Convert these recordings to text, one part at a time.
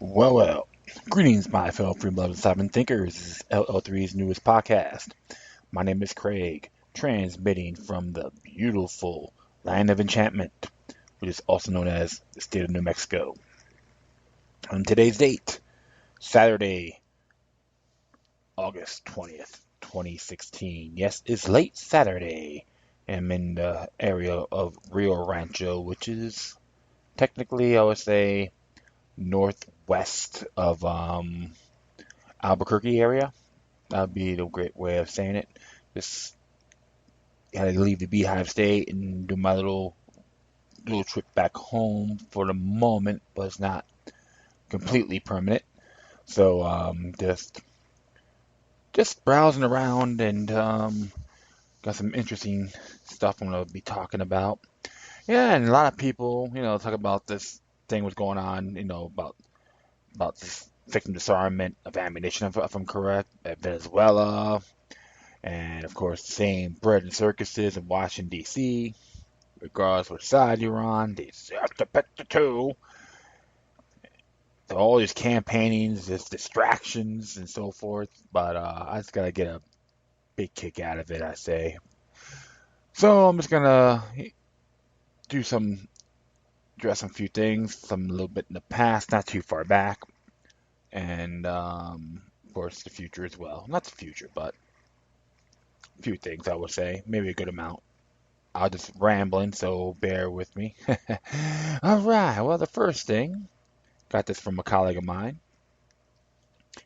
Well. Greetings, my fellow free-blooded sovereign thinkers. This is LL3's newest podcast. My name is Craig, transmitting from the beautiful Land of Enchantment, which is also known as the state of New Mexico. On today's date, Saturday, August 20th, 2016. Yes, it's late Saturday. I'm in the area of Rio Rancho, which is technically, I would say, northwest of Albuquerque area. That would be the great way of saying it. Just had to leave the Beehive State and do my little trip back home for the moment, but it's not completely permanent. So just browsing around and got some interesting stuff I'm gonna be talking about. Yeah, and a lot of people, talk about this thing was going on, about this victim disarmament of ammunition, if I'm correct, at Venezuela. And of course, the same bread and circuses in Washington, D.C. Regardless which side you're on, they have to pick the two. So all these campaignings, this distractions, and so forth. But I just gotta get a big kick out of it, I say. So I'm just gonna do some, address some few things, some a little bit in the past, not too far back, and of course the future as well. Not the future, but a few things I would say, maybe a good amount. I'll just rambling, so bear with me. All right. Well, the first thing, got this from a colleague of mine.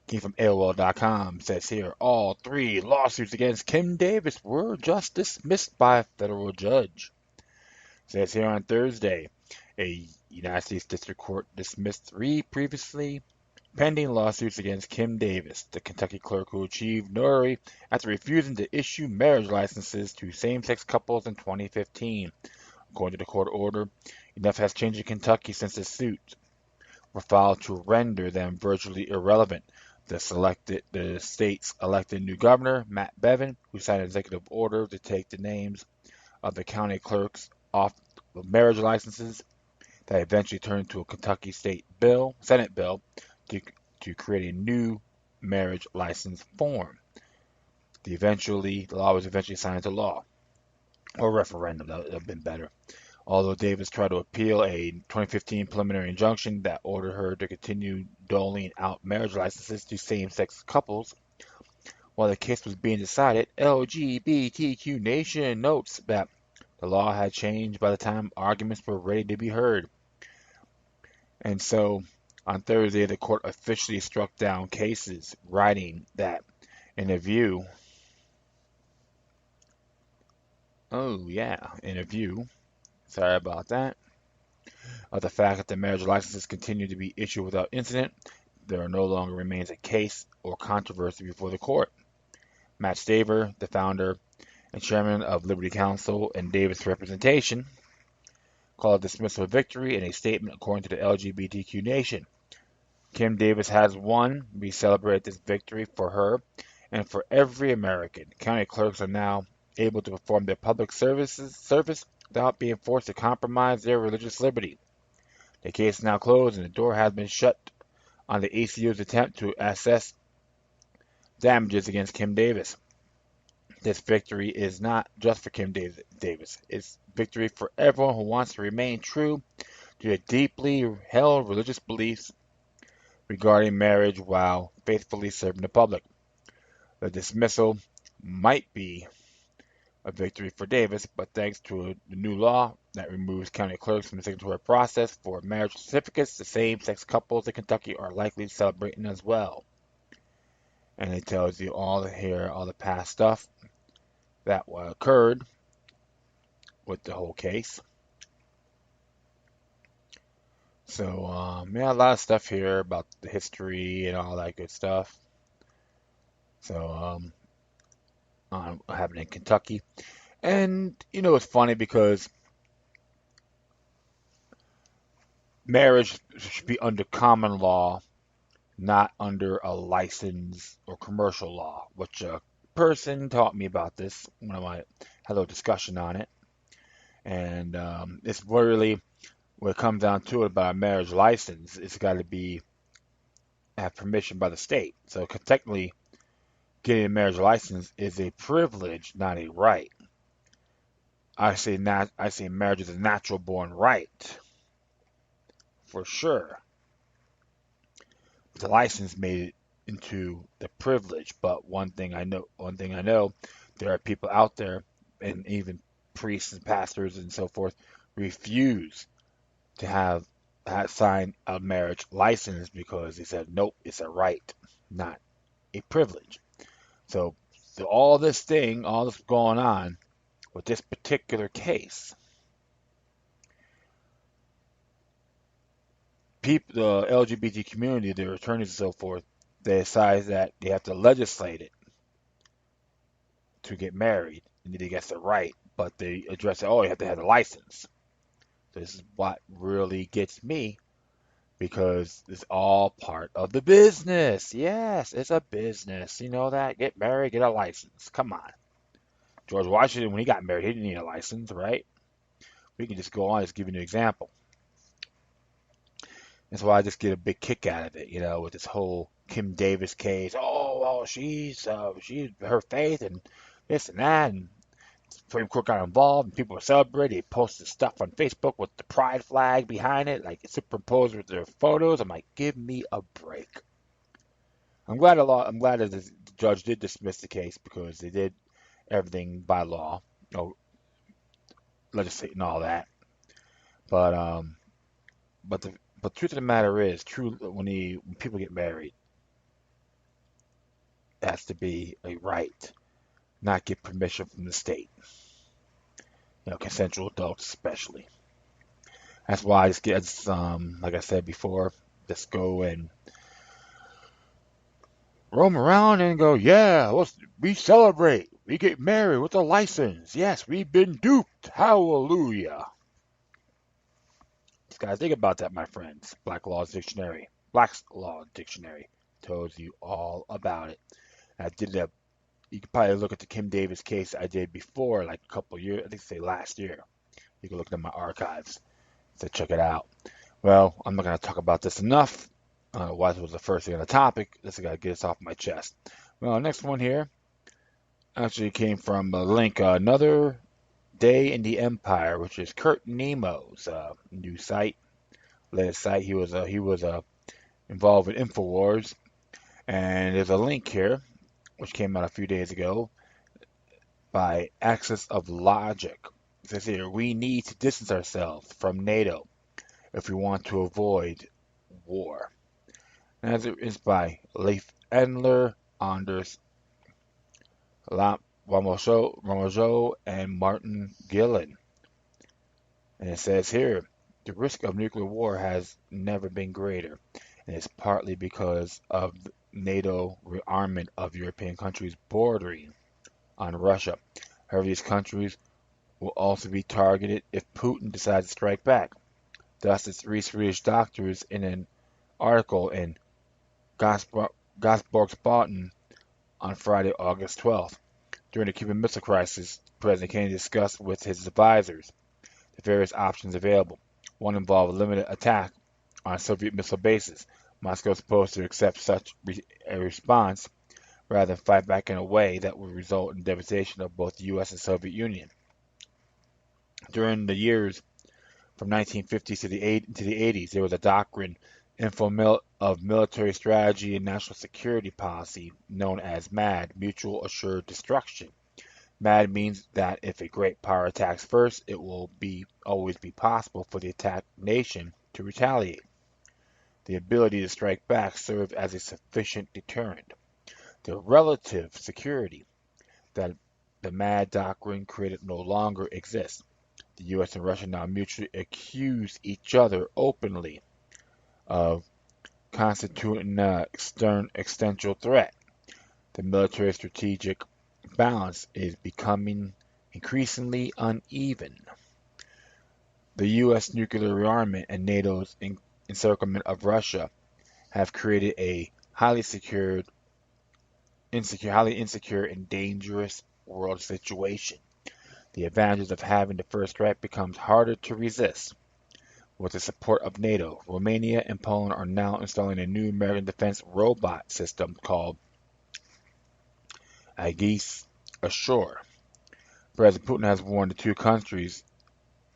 Came from AOL.com. Says here, all three lawsuits against Kim Davis were just dismissed by a federal judge. Says here on Thursday, a United States District Court dismissed three previously pending lawsuits against Kim Davis, the Kentucky clerk who achieved notoriety after refusing to issue marriage licenses to same-sex couples in 2015. According to the court order, enough has changed in Kentucky since the suit were filed to render them virtually irrelevant. The state's elected new governor, Matt Bevin, who signed an executive order to take the names of the county clerks off of marriage licenses, that eventually turned into a Kentucky Senate bill to, to create a new marriage license form. The law was eventually signed into law, or referendum. That would have been better. Although Davis tried to appeal a 2015 preliminary injunction that ordered her to continue doling out marriage licenses to same-sex couples, while the case was being decided, LGBTQ Nation notes that the law had changed by the time arguments were ready to be heard. And so, on Thursday, the court officially struck down cases, writing that, in a view, sorry about that, of the fact that the marriage licenses continue to be issued without incident, there no longer remains a case or controversy before the court. Matt Staver, the founder and chairman of Liberty Counsel and Davis Representation, called dismissal a victory in a statement according to the LGBTQ Nation. Kim Davis has won. We celebrate this victory for her and for every American. County clerks are now able to perform their public service without being forced to compromise their religious liberty. The case is now closed and the door has been shut on the ACU's attempt to assess damages against Kim Davis. This victory is not just for Kim Davis. It's victory for everyone who wants to remain true to their deeply held religious beliefs regarding marriage while faithfully serving the public. The dismissal might be a victory for Davis, but thanks to the new law that removes county clerks from the signatory process for marriage certificates, the same-sex couples in Kentucky are likely celebrating as well. And it tells you all the past stuff that occurred with the whole case. So, yeah, a lot of stuff here about the history and all that good stuff. So, happening in Kentucky. And, it's funny because marriage should be under common law, not under a license or commercial law, which a person taught me about this when I had a little discussion on it. And it's really, when it comes down to it, about a marriage license, it's got to be have permission by the state. So technically, getting a marriage license is a privilege, not a right. I say marriage is a natural born right for sure. The license made it into the privilege. But one thing I know, there are people out there, and even priests and pastors and so forth, refuse to have sign a marriage license because they said nope, it's a right, not a privilege. So, all this going on with this particular case, people, the LGBT community, their attorneys and so forth, they decide that they have to legislate it to get married, and then he gets the right, but they address it, oh, you have to have a license. This is what really gets me because it's all part of the business. Yes, it's a business. You know that? Get married, get a license. Come on. George Washington, when he got married, he didn't need a license, right? We can just go on, just give you an example. That's why I just get a big kick out of it, with this whole Kim Davis case. Oh, well, she's her faith and this and that, and Supreme Court got involved, and people were celebrating. They posted stuff on Facebook with the pride flag behind it, like superimposed with their photos. I'm like, give me a break. I'm glad that the judge did dismiss the case because they did everything by law, legislating all that. But but the truth of the matter is, true when people get married, it has to be a right, not get permission from the state. Consensual adults especially. That's why I just like I said before, just go and roam around and go, yeah, we celebrate. We get married with a license. Yes, we've been duped. Hallelujah. Guys, think about that, my friends. Black's Law Dictionary tells you all about it. I did a. You can probably look at the Kim Davis case I did before, like a couple years. I think say last year. You can look at my archives to check it out. Well, I'm not going to talk about this enough. Why this was the first thing on the topic. This I got to get this off my chest. Well, next one here actually came from a link, another day in the Empire, which is Kurt Nemo's new site, latest site. He was involved with Infowars, and there's a link here which came out a few days ago by Axis of Logic. It says here, we need to distance ourselves from NATO if we want to avoid war. And as it is by Leif Endler, Anders Ramojo, and Martin Gillen. And it says here, the risk of nuclear war has never been greater, and it's partly because of NATO rearmament of European countries bordering on Russia. However, these countries will also be targeted if Putin decides to strike back. Thus, it's three Swedish doctors in an article in Göteborgs-Posten on Friday, August 12th. During the Cuban Missile Crisis, President Kennedy discussed with his advisors the various options available. One involved a limited attack on Soviet missile bases. Moscow is supposed to accept such a response rather than fight back in a way that would result in devastation of both the U.S. and Soviet Union. During the years from 1950s to the 80s, there was a doctrine of military strategy and national security policy known as MAD, Mutual Assured Destruction. MAD means that if a great power attacks first, it will always be possible for the attacked nation to retaliate. The ability to strike back serves as a sufficient deterrent. The relative security that the MAD doctrine created no longer exists. The U.S. and Russia now mutually accuse each other openly of constituting an existential threat. The military strategic balance is becoming increasingly uneven. The U.S. nuclear rearmament and NATO's encirclement of Russia have created a highly insecure, and dangerous world situation. The advantages of having the first strike becomes harder to resist. with the support of NATO. Romania and Poland are now installing a new American defense robot system called Aegis Ashore. President Putin has warned the two countries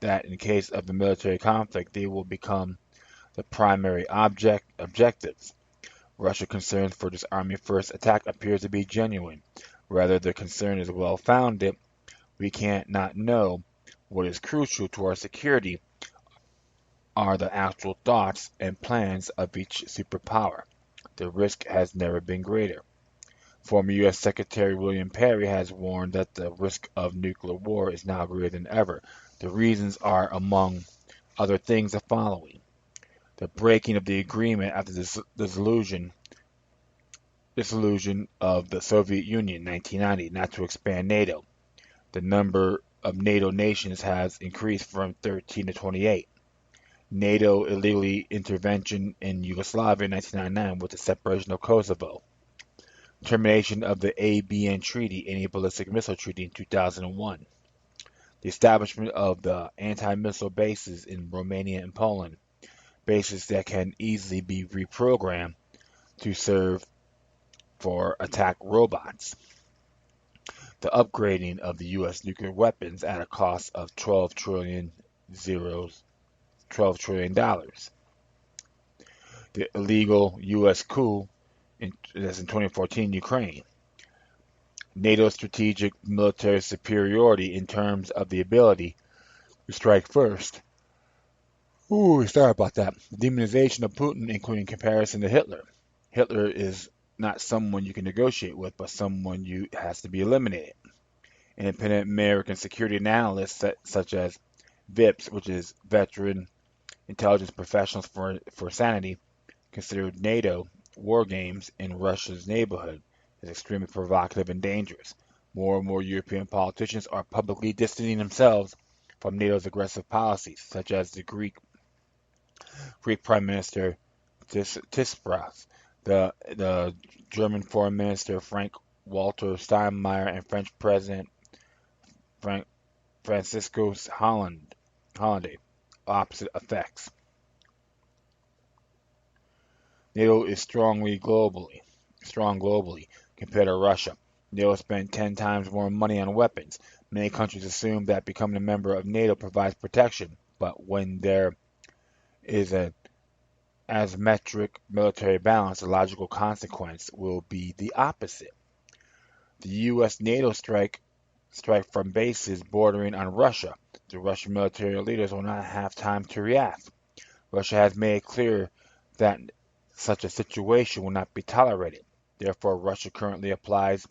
that in case of a military conflict, they will become the primary objectives. Russia's concern for this Army-first attack appears to be genuine. Whether the concern is well-founded, we can't not know. What is crucial to our security are the actual thoughts and plans of each superpower. The risk has never been greater. Former U.S. Secretary William Perry has warned that the risk of nuclear war is now greater than ever. The reasons are, among other things, the following: the breaking of the agreement after the dissolution of the Soviet Union in 1990 not to expand NATO. The number of NATO nations has increased from 13 to 28. NATO illegally intervention in Yugoslavia in 1999 with the separation of Kosovo. Termination of the ABN Treaty, Anti-Ballistic Missile Treaty in 2001. The establishment of the anti-missile bases in Romania and Poland, bases that can easily be reprogrammed to serve for attack robots. The upgrading of the U.S. nuclear weapons at a cost of $12 trillion. The illegal U.S. coup that's in 2014 Ukraine. NATO's strategic military superiority in terms of the ability to strike first. Ooh, sorry about that. The demonization of Putin, including comparison to Hitler. Hitler is not someone you can negotiate with, but someone you has to be eliminated. Independent American security analysts such as VIPS, which is Veteran Intelligence Professionals for Sanity, considered NATO war games in Russia's neighborhood as extremely provocative and dangerous. More and more European politicians are publicly distancing themselves from NATO's aggressive policies, such as the Greek Prime Minister Tsipras, the German Foreign Minister Frank-Walter Steinmeier, and French President Francisco Hollande. Opposite effects. NATO is strong globally compared to Russia. NATO spent 10 times more money on weapons. Many countries assume that becoming a member of NATO provides protection, but when there is an asymmetric military balance, the logical consequence will be the opposite. The U.S. NATO strike from bases bordering on Russia. The Russian military leaders will not have time to react. Russia has made it clear that such a situation will not be tolerated. Therefore, Russia currently applies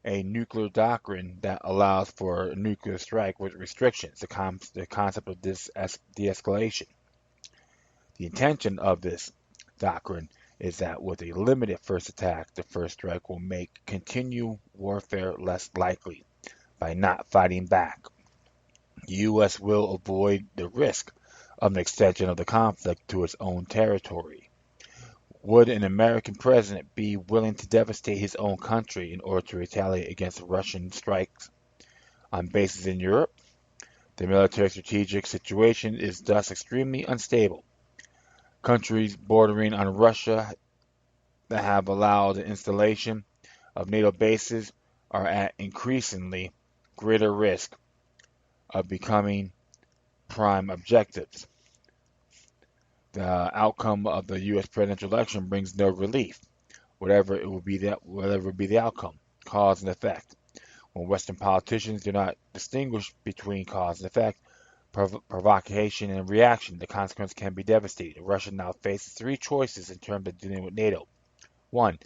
a nuclear doctrine that allows for a nuclear strike with restrictions, the concept of de-escalation. The intention of this doctrine is that with a limited first attack, the first strike will make continued warfare less likely by not fighting back. The U.S. will avoid the risk of an extension of the conflict to its own territory. Would an American president be willing to devastate his own country in order to retaliate against Russian strikes on bases in Europe? The military strategic situation is thus extremely unstable. Countries bordering on Russia that have allowed the installation of NATO bases are at increasingly greater risk of becoming prime objectives. The outcome of the U.S. presidential election brings no relief, whatever be the outcome, cause and effect. When Western politicians do not distinguish between cause and effect, provocation and reaction, the consequence can be devastating. Russia now faces three choices in terms of dealing with NATO. 1.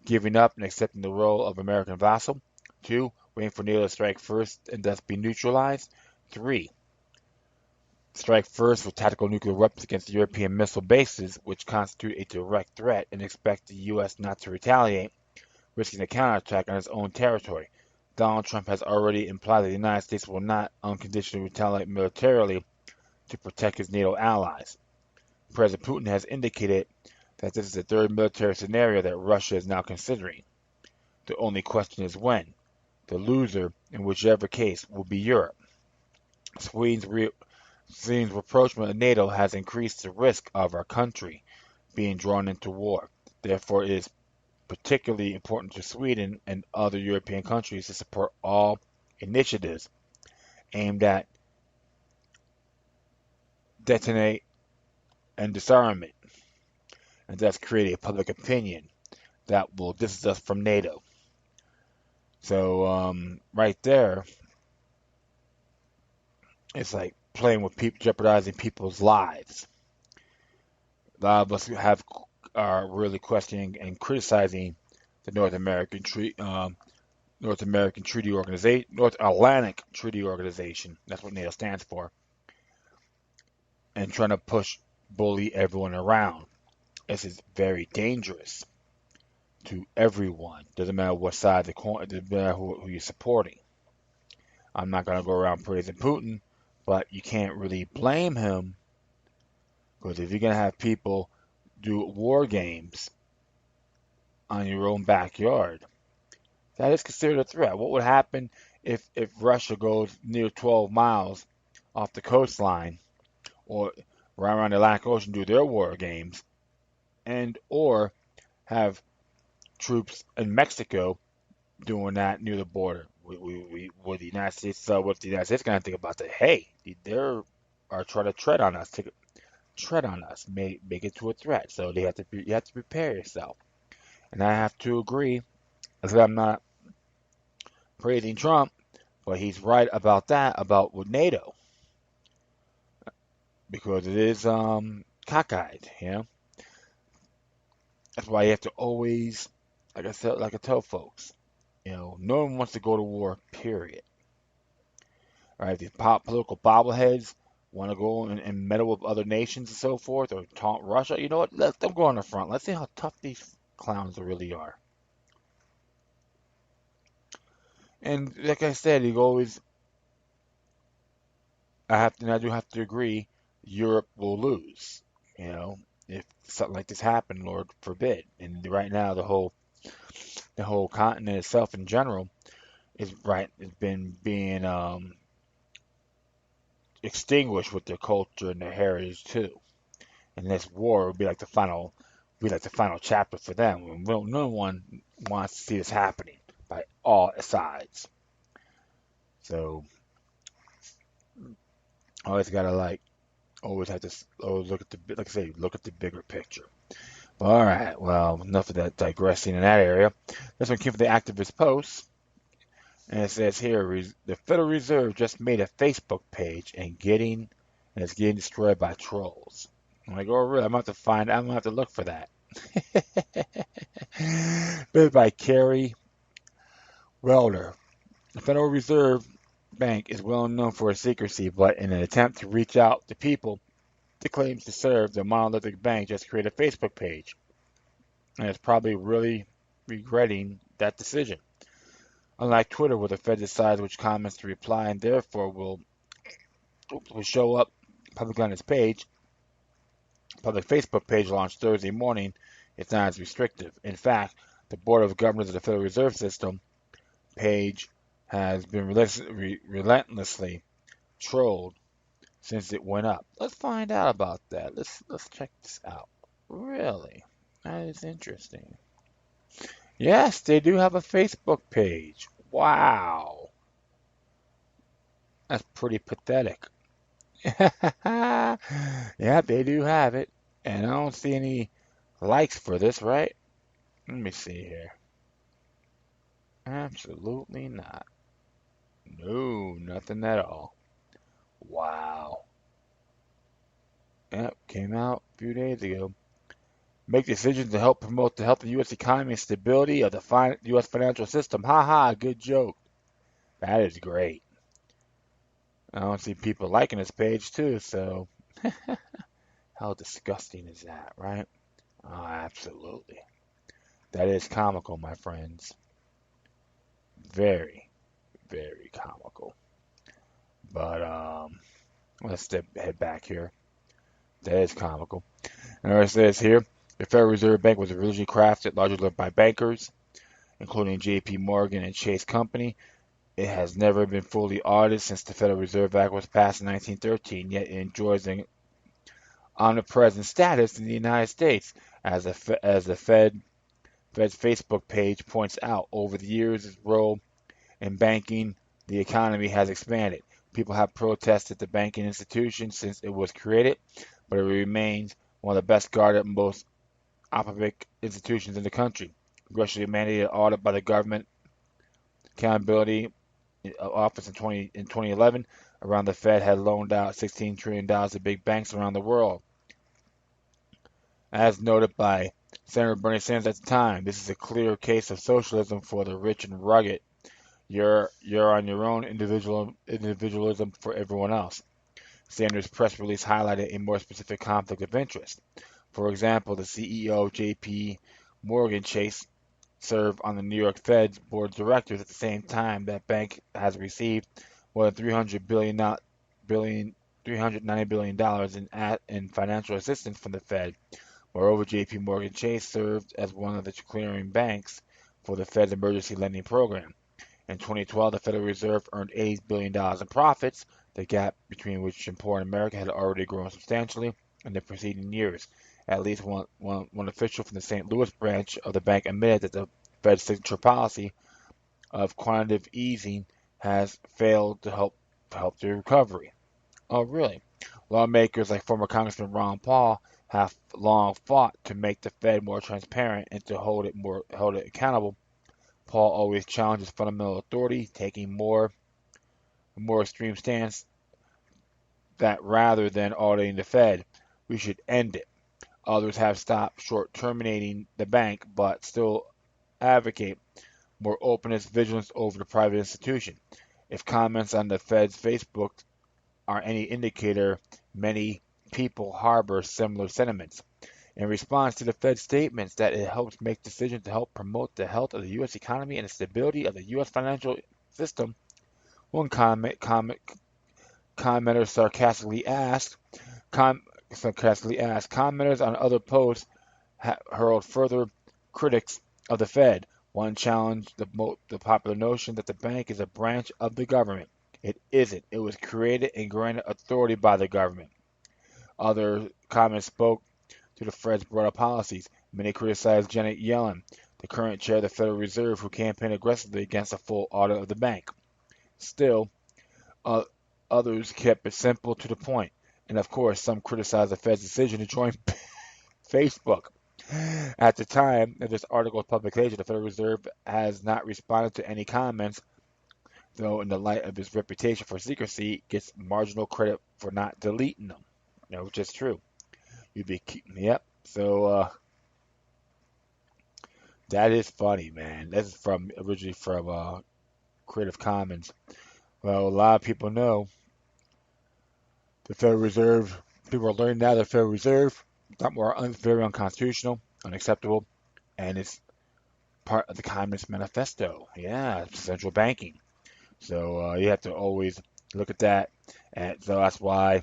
Giving up and accepting the role of American vassal. 2. Waiting for NATO to strike first and thus be neutralized. 3. Strike first with tactical nuclear weapons against European missile bases, which constitute a direct threat, and expect the U.S. not to retaliate, risking a counterattack on its own territory. Donald Trump has already implied that the United States will not unconditionally retaliate militarily to protect its NATO allies. President Putin has indicated that this is the third military scenario that Russia is now considering. The only question is when. The loser, in whichever case, will be Europe. Seems rapprochement of NATO has increased the risk of our country being drawn into war. Therefore, it is particularly important to Sweden and other European countries to support all initiatives aimed at detonate and disarmament, and thus create a public opinion that will distance us from NATO. So, right there, it's like playing with people, jeopardizing people's lives. A lot of us are really questioning and criticizing the North American Treaty Organization, North Atlantic Treaty Organization. That's what NATO stands for, and trying to bully everyone around. This is very dangerous to everyone. Doesn't matter what side of the coin, doesn't matter who you're supporting. I'm not gonna go around praising Putin, but you can't really blame him because if you're gonna have people do war games on your own backyard, that is considered a threat. What would happen if Russia goes near 12 miles off the coastline or right around the Atlantic Ocean do their war games and or have troops in Mexico doing that near the border? Would the United States, what the United States going to think about that? Hey, they're are trying to tread on us, make it to a threat. So you have to prepare yourself. And I have to agree. I said I'm not praising Trump, but he's right about that about with NATO because it is cockeyed. You know, that's why you have to always, like I said, like I tell folks, no one wants to go to war. Period. All right, these political bobbleheads want to go and meddle with other nations and so forth, or taunt Russia. You know what? Let them go on the front. Let's see how tough these clowns really are. And like I said, you always, I do have to agree, Europe will lose. You know, if something like this happened, Lord forbid. And right now, the whole continent itself in general has been being extinguished with their culture and their heritage too. And this war would be like the final chapter for them. No one wants to see this happening by all sides. So always gotta always have to always look at like I say, look at the bigger picture. All right, well, enough of that digressing in that area. This one came from the Activist Post, and it says here, the Federal Reserve just made a Facebook page and it's getting destroyed by trolls. I'm like, oh really? I'm gonna have to look for that. Written by Carrie Welder. The Federal Reserve Bank is well known for its secrecy, but in an attempt to reach out to people it claims to serve, the monolithic bank just created a Facebook page, and is probably really regretting that decision. Unlike Twitter, where the Fed decides which comments to reply and therefore will show up publicly on its page, public Facebook page launched Thursday morning. It's not as restrictive. In fact, the Board of Governors of the Federal Reserve System page has been relentlessly trolled since it went up. Let's find out about that. Let's check this out. Really? That is interesting. Yes, they do have a Facebook page. Wow. That's pretty pathetic. Yeah, they do have it. And I don't see any likes for this, right? Let me see here. Absolutely not. No, nothing at all. Wow. Yep, came out a few days ago. Make decisions to help promote the health of the U.S. economy and stability of the U.S. financial system. Ha ha, good joke. That is great. I don't see people liking this page too, so how disgusting is that, right? Oh, absolutely. That is comical, my friends. Very, very comical. But let's head back here. That is comical. And it says here, the Federal Reserve Bank was originally crafted largely by bankers, including J.P. Morgan and Chase Company, It has never been fully audited since the Federal Reserve Act was passed in 1913, yet it enjoys an omnipresent status in the United States. As the Fed's Facebook page points out, over the years, its role in banking the economy has expanded. People have protested the banking institution since it was created, but it remains one of the best guarded and most operatic institutions in the country. Congressionally mandated audit by the Government Accountability Office in 2011, around the Fed had loaned out $16 trillion to big banks around the world. As noted by Senator Bernie Sanders at the time, this is a clear case of socialism for the rich and rugged. You're on your own, individualism for everyone else. Sanders' press release highlighted a more specific conflict of interest. For example, the CEO of J.P. Morgan Chase served on the New York Fed's board of directors at the same time that bank has received more than $390 billion in financial assistance from the Fed. Moreover, J.P. Morgan Chase served as one of the clearing banks for the Fed's emergency lending program. In 2012, the Federal Reserve earned $80 billion in profits, the gap between rich and poor in America had already grown substantially in the preceding years. At least one official from the St. Louis branch of the bank admitted that the Fed's signature policy of quantitative easing has failed to help the recovery. Oh, really? Lawmakers like former Congressman Ron Paul have long fought to make the Fed more transparent and to hold it accountable. Paul always challenges fundamental authority, taking a more extreme stance that rather than auditing the Fed, we should end it. Others have stopped short terminating the bank, but still advocate more openness, vigilance over the private institution. If comments on the Fed's Facebook are any indicator, many people harbor similar sentiments. In response to the Fed's statements that it helps make decisions to help promote the health of the U.S. economy and the stability of the U.S. financial system, one commenter sarcastically asked, commenters on other posts hurled further critics of the Fed. One challenged the popular notion that the bank is a branch of the government. It isn't. It was created and granted authority by the government. Other comments spoke to the Fed's broader policies. Many criticized Janet Yellen, the current chair of the Federal Reserve, who campaigned aggressively against a full audit of the bank. Still, uh, others kept it simple to the point. And of course, some criticized the Fed's decision to join Facebook. At the time of this article's publication, the Federal Reserve has not responded to any comments, though in the light of its reputation for secrecy, gets marginal credit for not deleting them. Which is true. Yep. So that is funny, man. This is originally from Creative Commons. Well, a lot of people know the Federal Reserve. People are learning now the Federal Reserve very unconstitutional, unacceptable, and it's part of the Communist Manifesto. Yeah, it's central banking. So you have to always look at that, and so that's why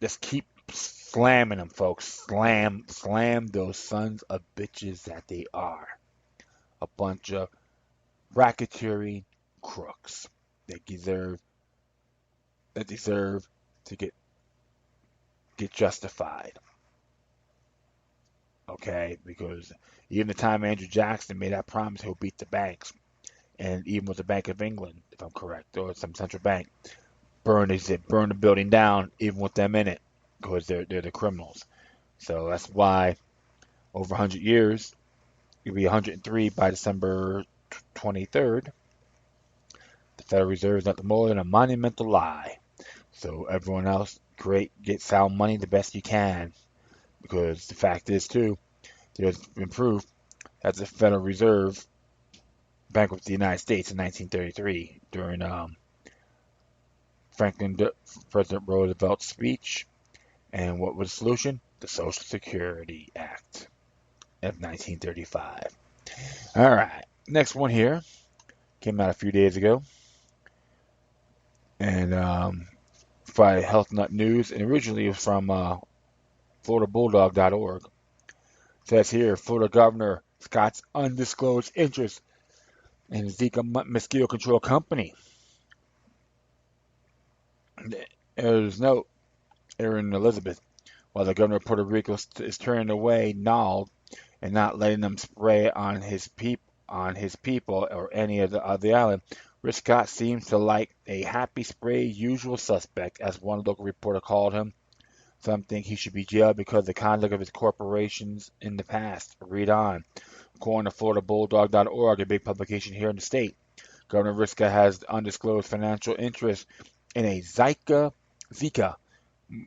just keep slamming them, folks. Slam those sons of bitches that they are. A bunch of racketeering crooks that deserve to get justified. Okay, because even the time Andrew Jackson made that promise he'll beat the banks, and even with the Bank of England, if I'm correct, or some central bank, burn the building down, even with them in it, because they're the criminals. So that's why over 100 years, it'll be 103 by December 23rd. The Federal Reserve is nothing more than a monumental lie. So everyone else, great, get sound money the best you can, because the fact is too, there's been proof that the Federal Reserve bankrupted the United States in 1933 during President Roosevelt's speech. And what was the solution? The Social Security Act of 1935. All right, next one here came out a few days ago, and by Health Nut News, and originally it was from FloridaBulldog.org. It says here, Florida Governor Scott's undisclosed interest and Zika Mosquito Control Company. There's no Aaron Elizabeth. While the governor of Puerto Rico is turning away Nald and not letting them spray on his people or any of the island, Rick Scott seems to like a happy spray usual suspect, as one local reporter called him. Some think he should be jailed because of the conduct of his corporations in the past. Read on. According to FloridaBulldog.org, a big publication here in the state, Governor Rick Scott has undisclosed financial interest in a Zika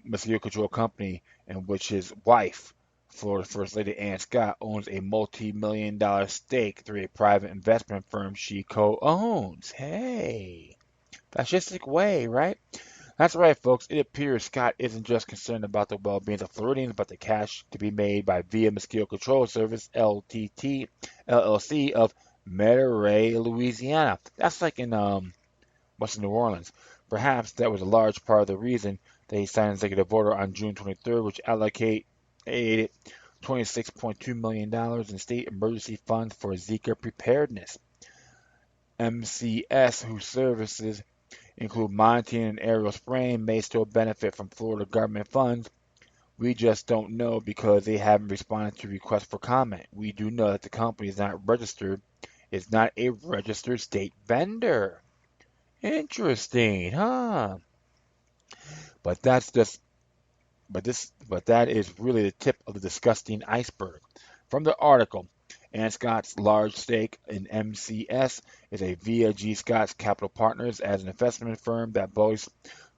mosquito control company in which his wife, Florida First Lady Ann Scott, owns a multi-million-dollar stake through a private investment firm she co-owns. Hey, fascistic way, right? That's right, folks. It appears Scott isn't just concerned about the well-being of Floridians, but the cash to be made by Via Mosquito Control Service (LTT) LLC of Metairie, Louisiana. That's like in Western New Orleans. Perhaps that was a large part of the reason that he signed an executive order on June 23rd, which allocated $26.2 million in state emergency funds for Zika preparedness. MCS, whose services include monitoring and aerial spraying, may still benefit from Florida government funds. We just don't know because they haven't responded to requests for comment. We do know that the company is not registered, is not a registered state vendor. Interesting, huh? But that's just but that is really the tip of the disgusting iceberg. From the article, Ann Scott's large stake in MCS is a via G. Scott's Capital Partners as an investment firm that boasts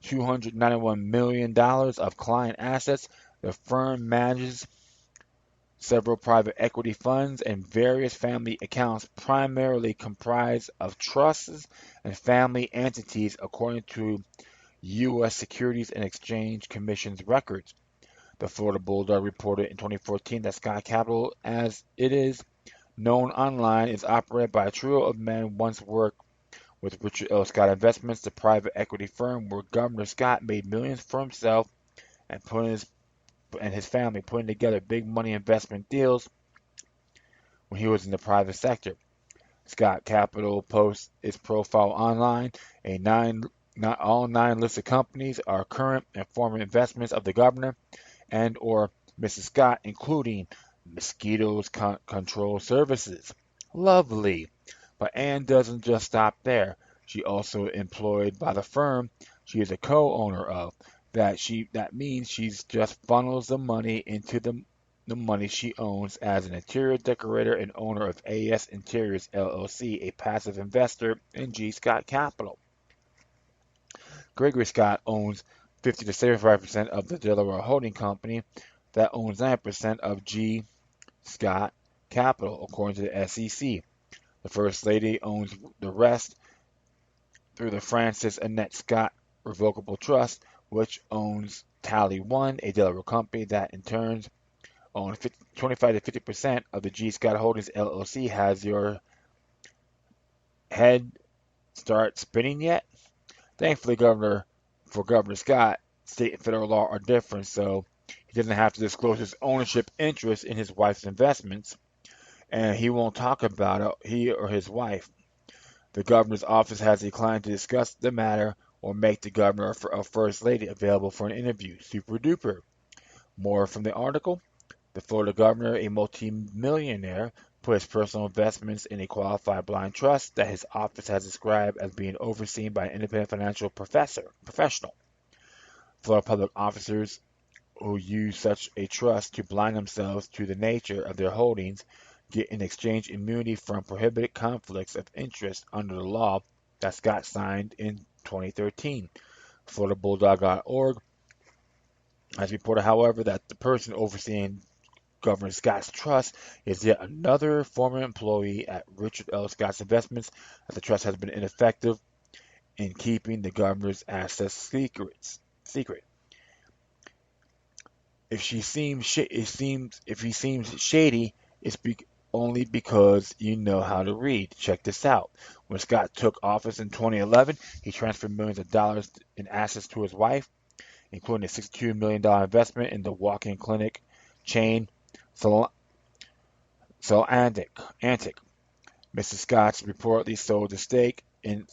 $291 million of client assets. The firm manages several private equity funds and various family accounts primarily comprised of trusts and family entities according to U.S. Securities and Exchange Commission's records. The Florida Bulldog reported in 2014 that Scott Capital, as it is known online, is operated by a trio of men once worked with Richard L. Scott Investments, the private equity firm where Governor Scott made millions for himself and his family, putting together big money investment deals when he was in the private sector. Scott Capital posts its profile online. Not all 9 listed companies are current and former investments of the governor and or Mrs. Scott, including Mosquitoes Control Services. Lovely. But Ann doesn't just stop there. She also employed by the firm she is a co-owner of. That means she's just funnels the money into the money she owns as an interior decorator and owner of AS Interiors LLC, a passive investor in G. Scott Capital. Gregory Scott owns 50 to 75% of the Delaware Holding Company that owns 9% of G. Scott Capital, according to the SEC. The First Lady owns the rest through the Francis Annette Scott Revocable Trust, which owns Tally One, a Delaware company that in turn owns 25 to 50% of the G. Scott Holdings LLC. Has your head start spinning yet? Thankfully, Governor Scott, state and federal law are different, so he doesn't have to disclose his ownership interest in his wife's investments, and he won't talk about it, he or his wife. The governor's office has declined to discuss the matter or make the governor or first lady available for an interview. Super duper. More from the article. The Florida governor, a multi-millionaire, put his personal investments in a qualified blind trust that his office has described as being overseen by an independent financial professional. Florida public officers who use such a trust to blind themselves to the nature of their holdings get in exchange immunity from prohibited conflicts of interest under the law that Scott signed in 2013. FloridaBulldog.org has reported, however, that the person overseeing Governor Scott's trust is yet another former employee at Richard L. Scott's Investments, that the trust has been ineffective in keeping the governor's assets secret. If he seems shady, it's only because you know how to read. Check this out. When Scott took office in 2011, he transferred millions of dollars in assets to his wife, including a $62 million investment in the walk-in clinic chain Antic. Mr. Scott reportedly sold a stake in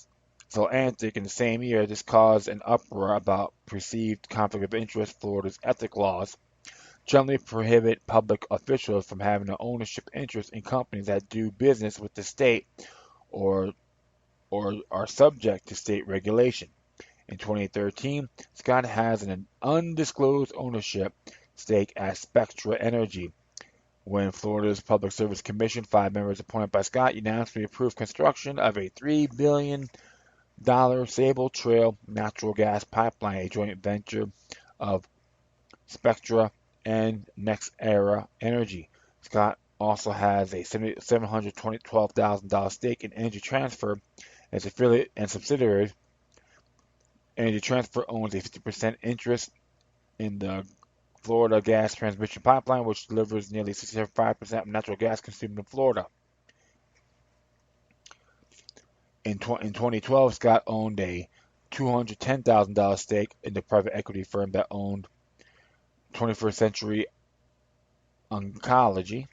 Atlantic in the same year. This caused an uproar about perceived conflict of interest. Florida's ethics laws generally prohibit public officials from having an ownership interest in companies that do business with the state or or are subject to state regulation. In 2013, Scott has an undisclosed ownership stake at Spectra Energy. When Florida's Public Service Commission, 5 members appointed by Scott, unanimously approved construction of a $3 billion Sabal Trail natural gas pipeline, a joint venture of Spectra and NextEra Energy. Scott also has a $712,000 stake in Energy Transfer as affiliate and subsidiary. Energy Transfer owns a 50% interest in the Florida Gas Transmission Pipeline, which delivers nearly 65% of natural gas consumed in Florida. In 2012, Scott owned a $210,000 stake in the private equity firm that owned 21st Century Oncology.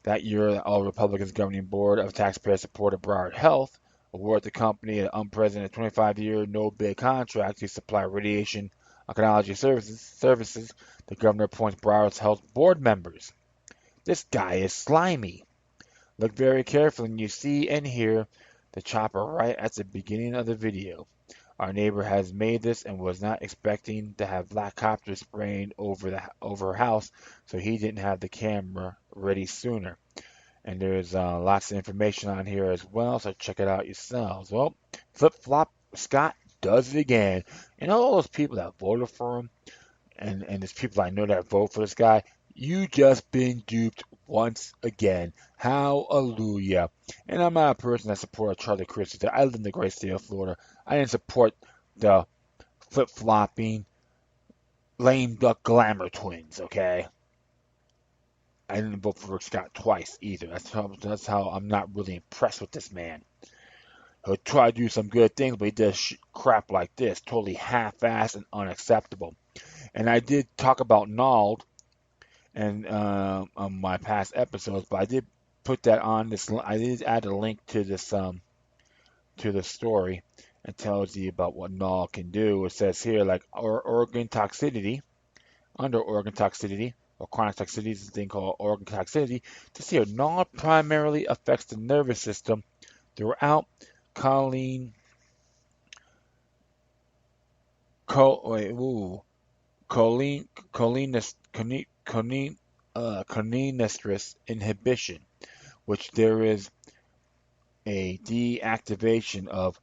That year, the All Republicans governing board of taxpayer-supported Broward Health awarded the company an unprecedented 25-year no-bid contract to supply radiation oncology services. The governor appoints Broward Health board members. This guy is slimy. Look very carefully and you see and hear the chopper right at the beginning of the video. Our neighbor has made this and was not expecting to have black copters spraying over her house, so he didn't have the camera ready sooner. And there's lots of information on here as well, so check it out yourselves. Well, Flip Flop Scott does it again. And all those people that voted for him, and there's people I know that vote for this guy, you just been duped once again. Hallelujah. And I'm not a person that supported Charlie Christie. I live in the great state of Florida. I didn't support the flip-flopping lame duck glamour twins, okay? I didn't vote for Rick Scott twice either. That's how I'm not really impressed with this man. He'll try to do some good things, but he does crap like this. Totally half-assed and unacceptable. And I did talk about Nald and on my past episodes, but I did put that on this. I did add a link to this to the story. It tells you about what Nald can do. It says here like organ toxicity, under organ toxicity or chronic toxicity is a thing called organ toxicity. To see, Nald primarily affects the nervous system throughout choline. Choline, cholinesterase inhibition, which there is a deactivation of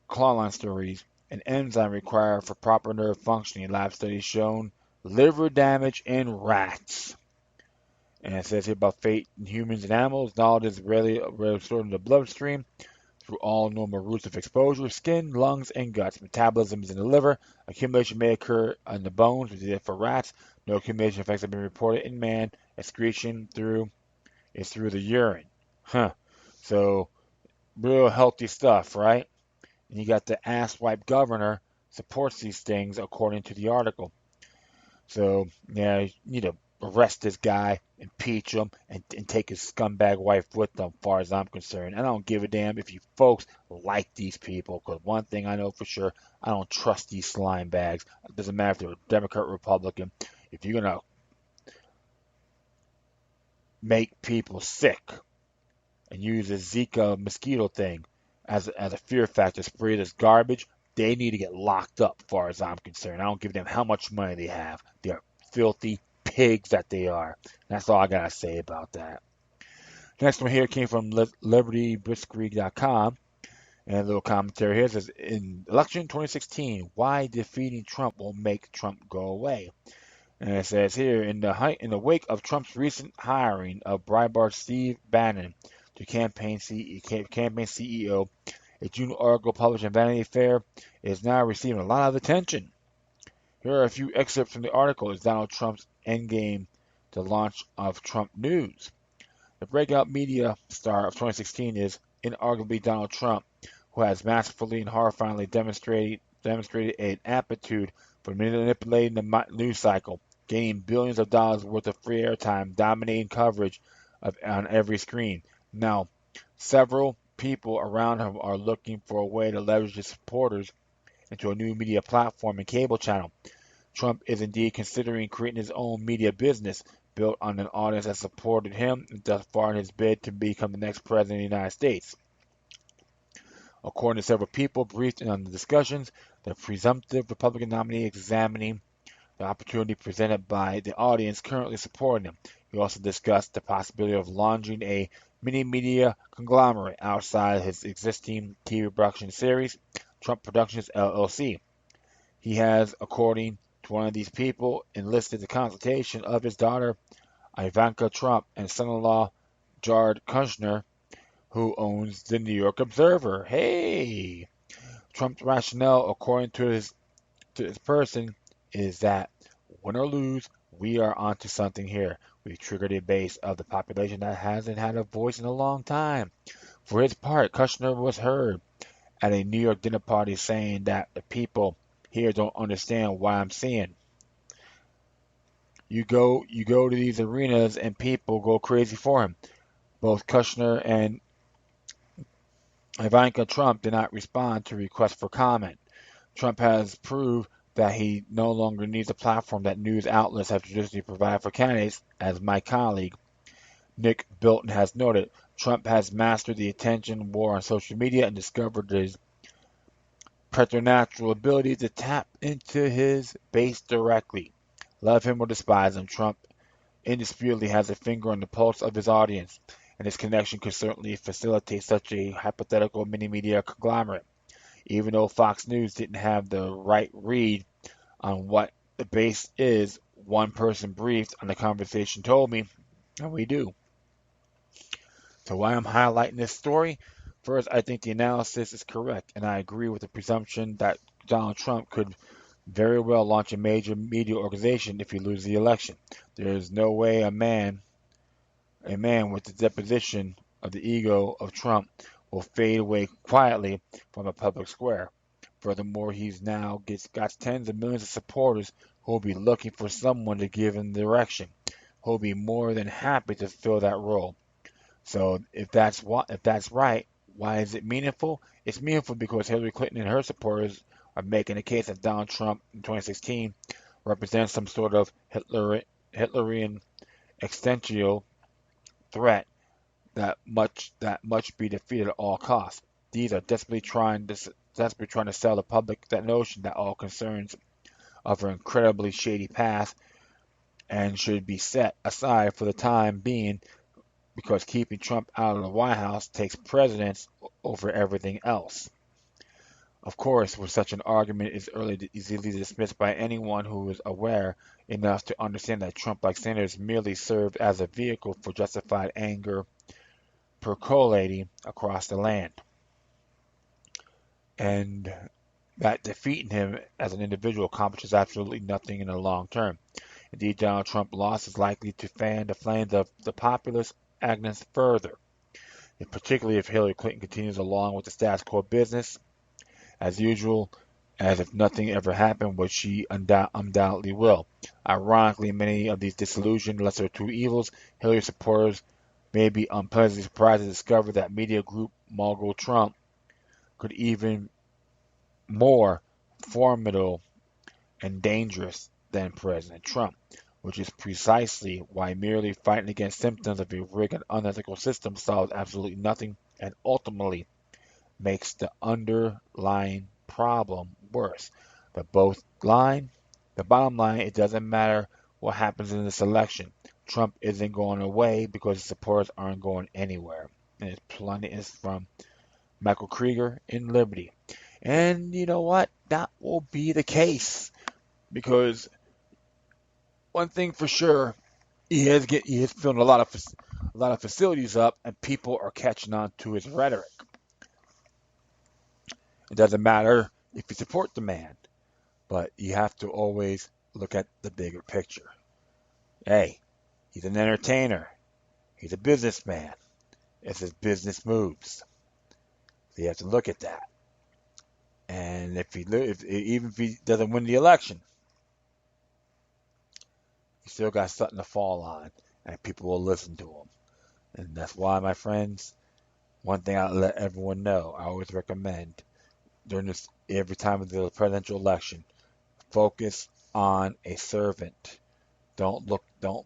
cholinesterase, an enzyme required for proper nerve functioning. Lab studies shown liver damage in rats. And it says here about fate in humans and animals. Knowledge is rarely absorbed in the bloodstream through all normal routes of exposure: skin, lungs, and guts. Metabolism is in the liver. Accumulation may occur in the bones, which is it for rats. No accumulation effects have been reported in man. Excretion is through the urine. Huh. So, real healthy stuff, right? And you got the asswipe governor supports these things according to the article. So, yeah, you need to arrest this guy, impeach him, and take his scumbag wife with them, as far as I'm concerned. I don't give a damn if you folks like these people, because one thing I know for sure, I don't trust these slime bags. It doesn't matter if they're a Democrat or Republican. If you're going to make people sick and use a Zika mosquito thing as a fear factor, spray this garbage, they need to get locked up, as far as I'm concerned. I don't give them how much money they have. They're filthy pigs that they are. That's all I gotta say about that. Next one here came from LibertyBlitzkrieg.com, and a little commentary here. It says, in election 2016, why defeating Trump will make Trump go away. And it says here, in the wake of Trump's recent hiring of Breitbart Steve Bannon to campaign CEO, a June article published in Vanity Fair is now receiving a lot of attention. Here are a few excerpts from the article. Is Donald Trump's endgame the launch of Trump News? The breakout media star of 2016 is inarguably Donald Trump, who has masterfully and horrifyingly demonstrated an aptitude for manipulating the news cycle, gaining billions of dollars worth of free airtime, dominating coverage on every screen. Now, several people around him are looking for a way to leverage his supporters into a new media platform and cable channel. Trump is indeed considering creating his own media business built on an audience that supported him thus far in his bid to become the next president of the United States. According to several people briefed on the discussions, the presumptive Republican nominee examining the opportunity presented by the audience currently supporting him. He also discussed the possibility of launching a mini media conglomerate outside his existing TV production series, Trump Productions LLC. He has, according to one of these people, enlisted the consultation of his daughter Ivanka Trump and son-in-law Jared Kushner, who owns the New York Observer. Hey! Trump's rationale, according to his person, is that win or lose, we are onto something here. We've triggered a base of the population that hasn't had a voice in a long time. For his part, Kushner was heard at a New York dinner party saying that the people here don't understand why I'm seeing. You go to these arenas and people go crazy for him. Both Kushner and Ivanka Trump did not respond to requests for comment. Trump has proved that he no longer needs a platform that news outlets have traditionally provided for candidates, as my colleague Nick Bilton has noted. Trump has mastered the attention war on social media and discovered his preternatural ability to tap into his base directly. Love him or despise him, Trump indisputably has a finger on the pulse of his audience, and his connection could certainly facilitate such a hypothetical mini-media conglomerate. Even though Fox News didn't have the right read on what the base is, one person briefed on the conversation told me, and we do. So why I'm highlighting this story? First, I think the analysis is correct, and I agree with the presumption that Donald Trump could very well launch a major media organization if he loses the election. There is no way a man with the deposition of the ego of Trump will fade away quietly from a public square. Furthermore, he's now got tens of millions of supporters who will be looking for someone to give him direction. Who'll be more than happy to fill that role. So if that's right, why is it meaningful? It's meaningful because Hillary Clinton and her supporters are making the case that Donald Trump in 2016 represents some sort of Hitlerian existential threat that must be defeated at all costs. These are desperately trying to sell the public that notion that all concerns of her incredibly shady past and should be set aside for the time being because keeping Trump out of the White House takes precedence over everything else. Of course, with such an argument is easily dismissed by anyone who is aware enough to understand that Trump, like Sanders, merely served as a vehicle for justified anger percolating across the land, and that defeating him as an individual accomplishes absolutely nothing in the long term. Indeed, Donald Trump's loss is likely to fan the flames of the populist agonists further, and particularly if Hillary Clinton continues along with the status quo business as usual, as if nothing ever happened, which she undoubtedly will. Ironically, many of these disillusioned lesser of two evils, Hillary supporters may be unpleasantly surprised to discover that media group mogul Trump could even more formidable and dangerous than President Trump, which is precisely why merely fighting against symptoms of a rigged and unethical system solves absolutely nothing and ultimately makes the underlying problem worse. The both line, the bottom line, it doesn't matter what happens in this election. Trump isn't going away because his supporters aren't going anywhere. And it's plenty is from Michael Krieger in Liberty. And you know what? That will be the case because one thing for sure, he is filling a lot of facilities up, and people are catching on to his rhetoric. It doesn't matter if you support the man, but you have to always look at the bigger picture. Hey, he's an entertainer. He's a businessman. It's his business moves. So you have to look at that. And even if he doesn't win the election, he still got something to fall on, and people will listen to him. And that's why, my friends, one thing I let everyone know, I always recommend during this every time of the presidential election, focus on a servant. Don't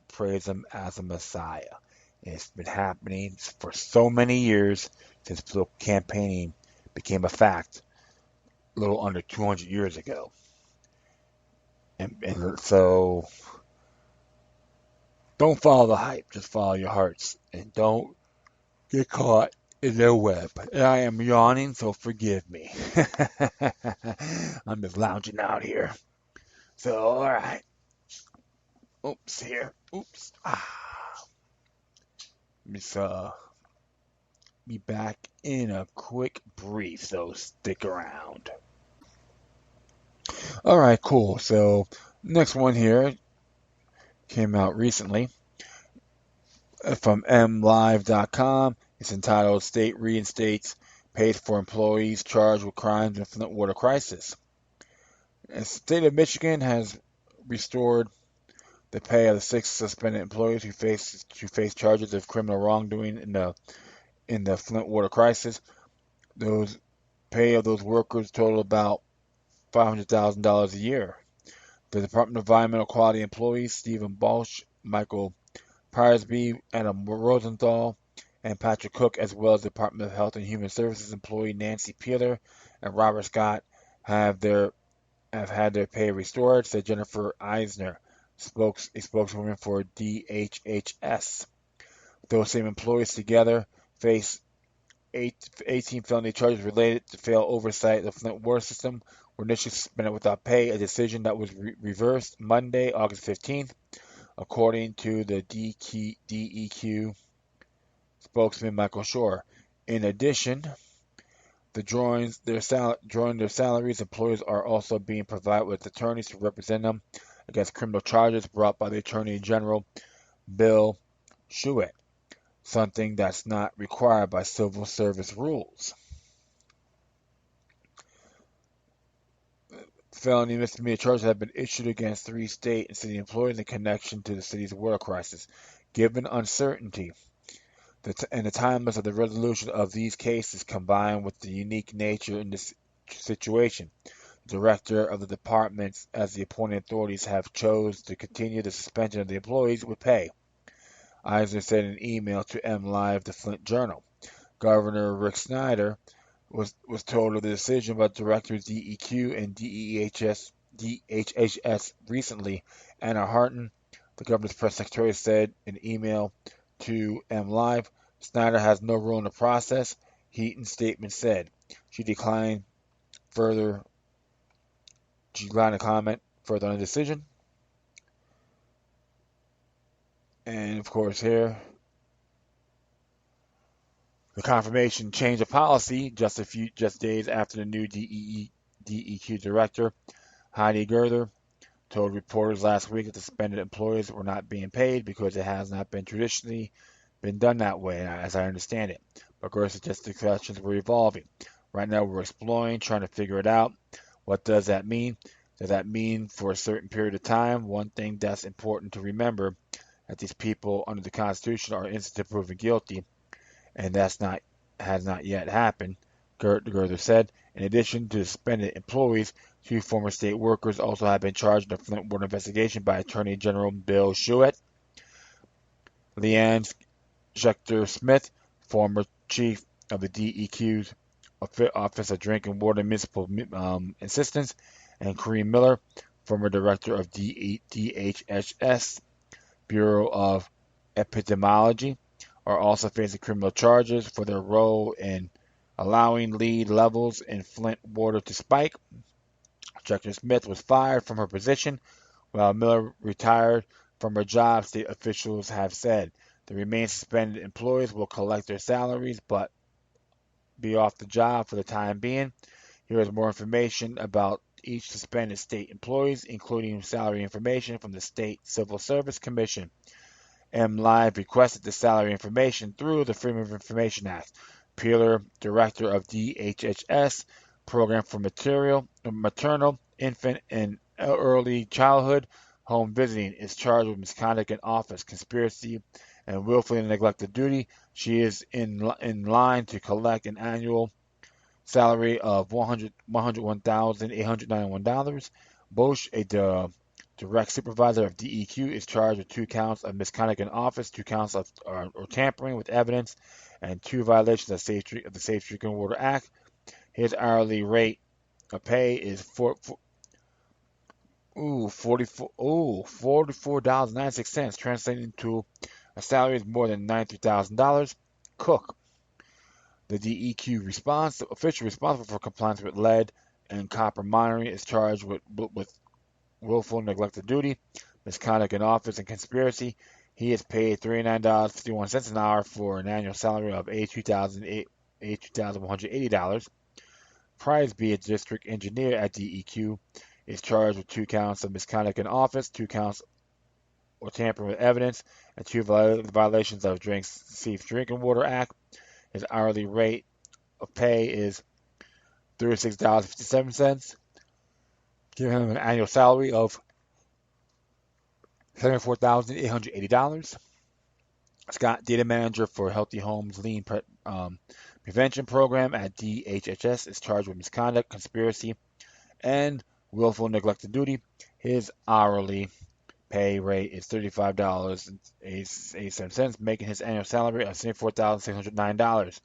praise him as a messiah. It's been happening for so many years since political campaigning became a fact a little under 200 years ago. And so don't follow the hype, just follow your hearts. And don't get caught in their web. And I am yawning, so forgive me. I'm just lounging out here. So, alright. Oops, here. Oops. Let me be back in a quick brief, so stick around. Alright, cool. So, next one here came out recently from MLive.com. It's entitled State Reinstates Pays for Employees Charged with Crimes in Flint Water Crisis. The state of Michigan has restored the pay of the 6 suspended employees who face charges of criminal wrongdoing in the Flint water crisis. Those pay of those workers total about $500,000 a year. The Department of Environmental Quality employees Stephen Balch, Michael Priersby, Adam Rosenthal, and Patrick Cook, as well as the Department of Health and Human Services employee Nancy Peeler and Robert Scott, have had their pay restored, said Jennifer Eisner, a spokeswoman for DHHS. Those same employees together face 18 felony charges related to failed oversight of the Flint water system were initially suspended without pay, a decision that was reversed Monday, August 15th, according to the DEQ spokesman Michael Shore. In addition, drawing their salaries, employees are also being provided with attorneys to represent them against criminal charges brought by the Attorney General Bill Schuette, something that's not required by civil service rules. Felony misdemeanor charges have been issued against 3 state and city employees in connection to the city's water crisis. Given uncertainty and the timeliness of the resolution of these cases combined with the unique nature in this situation, the director of the departments as the appointed authorities have chose to continue the suspension of the employees with pay, Eisner said in an email to MLive, the Flint Journal. Governor Rick Snyder was told of the decision by directors DEQ and DHHS recently. Anna Harton, the governor's press secretary, said in an email to MLive, Snyder has no role in the process, Heaton's statement said. She declined to comment further on the decision. And of course here, the confirmation change of policy just days after the new DEQ director, Heidi Gerther, told reporters last week that the suspended employees were not being paid because it has not been traditionally been done that way, as I understand it. But Gerther suggested questions were evolving. Right now we're exploring, trying to figure it out. What does that mean? Does that mean for a certain period of time? One thing that's important to remember that these people under the Constitution are innocent until proven guilty, and has not yet happened, Gerther said. In addition to the suspended employees, 2 former state workers also have been charged in a Flint water investigation by Attorney General Bill Schuette. Leanne Schechter Smith, former chief of the DEQ's Office of Drinking Water and Municipal Assistance, and Kareem Miller, former director of DHHS Bureau of Epidemiology, are also facing criminal charges for their role in allowing lead levels in Flint water to spike. Schechter Smith was fired from her position, while Miller retired from her job, state officials have said. The remaining suspended employees will collect their salaries but be off the job for the time being. Here is more information about each suspended state employees, including salary information from the State Civil Service Commission. MLive requested the salary information through the Freedom of Information Act. Peeler, director of DHHS Program for Maternal, Infant, and Early Childhood Home Visiting, is charged with misconduct in office, conspiracy, and willfully neglected duty. She is in line to collect an annual salary of $101,891. Bosch, a direct supervisor of DEQ, is charged with 2 counts of misconduct in office, 2 counts of or tampering with evidence, and 2 violations of the Safe Drinking Water Act. His hourly rate of pay is $44.96, translating to a salary of more than $93,000. Cook, the DEQ official responsible for compliance with lead and copper monitoring, is charged with willful neglect of duty, misconduct in office, and conspiracy. He is paid $39.51 an hour for an annual salary of $82,180. Prisby, a district engineer at DEQ, is charged with 2 counts of misconduct in office, 2 counts or tampering with evidence, and 2 violations of Safe Drinking Water Act. His hourly rate of pay is $36.57, giving him an annual salary of $74,880. Scott, data manager for Healthy Homes Lean Prevention Program at DHHS, is charged with misconduct, conspiracy, and willful neglect of duty. His hourly pay rate is $35.87, making his annual salary of $74,609.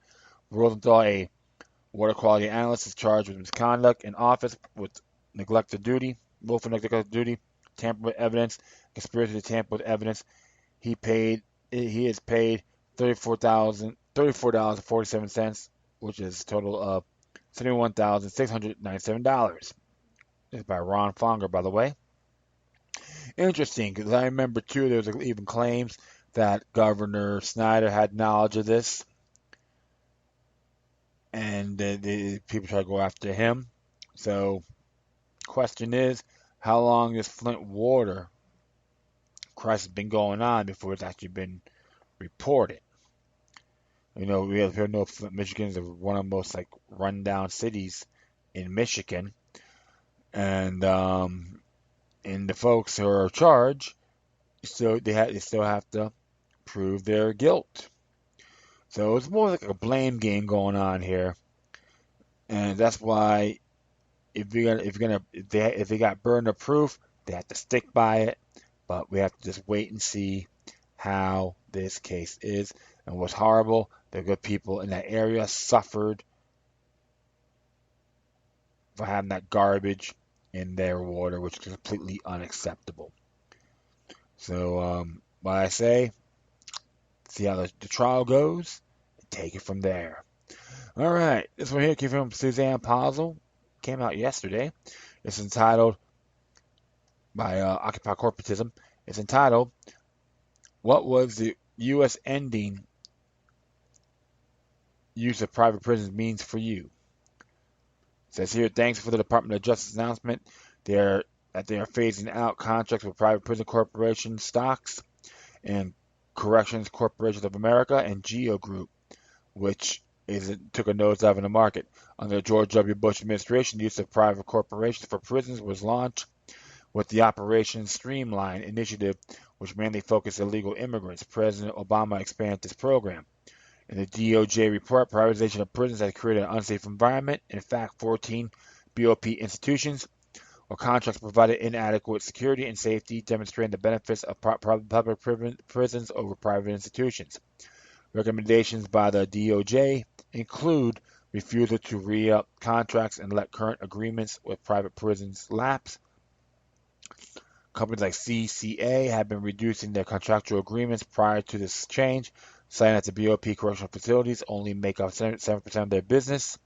Rosenthal, a water quality analyst, is charged with misconduct in office with neglect of duty, willful neglect of duty, tamper with evidence, conspiracy to tamper with evidence. He is paid $34.47, which is a total of $71,697. This is by Ron Fonger, by the way. Interesting, because I remember too, there was even claims that Governor Snyder had knowledge of this, and the people try to go after him. So, question is, how long has Flint water crisis been going on before it's actually been reported? We have know Flint, Michigan is one of the most rundown cities in Michigan, and the folks who are in charge, so they still have to prove their guilt. So it's more like a blame game going on here, and that's why if they got burden of proof, they have to stick by it. But we have to just wait and see how this case is. And what's horrible, the good people in that area suffered for having that garbage in their water, which is completely unacceptable. So, what I say, see how the trial goes, and take it from there. All right, this one here came from Suzanne Posel, came out yesterday. It's entitled, by Occupy Corporatism, it's entitled, What Was the U.S. Ending Use of Private Prisons Means for You? It says here, thanks for the Department of Justice announcement they are phasing out contracts with private prison corporation stocks and Corrections Corporation of America and GEO Group, which took a nosedive in the market. Under the George W. Bush administration, the use of private corporations for prisons was launched with the Operation Streamline initiative, which mainly focused on illegal immigrants. President Obama expanded this program. In the DOJ report, privatization of prisons has created an unsafe environment. In fact, 14 BOP institutions or contracts provided inadequate security and safety, demonstrating the benefits of public prisons over private institutions. Recommendations by the DOJ include refusal to re-up contracts and let current agreements with private prisons lapse. Companies like CCA have been reducing their contractual agreements prior to this change, citing that the BOP correctional facilities only make up 7% of their business.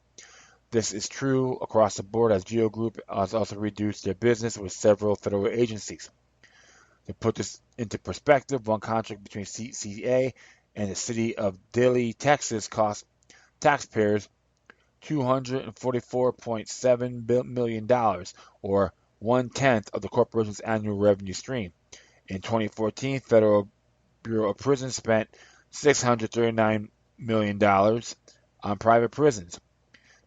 This is true across the board, as GEO Group has also reduced their business with several federal agencies. To put this into perspective, one contract between CCA and the city of Dilley, Texas, cost taxpayers $244.7 million, or 1/10 of the corporation's annual revenue stream. In 2014, Federal Bureau of Prisons spent $639 million on private prisons.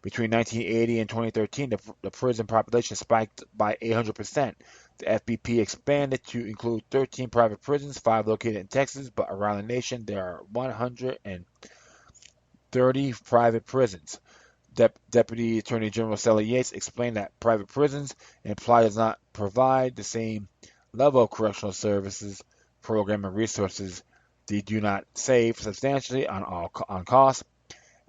Between 1980 and 2013, the prison population spiked by 800%, The FBP expanded to include 13 private prisons, 5 located in Texas, but around the nation there are 130 private prisons. Deputy Attorney General Sally Yates explained that private prisons imply does not provide the same level of correctional services, program, and resources. They do not save substantially on costs,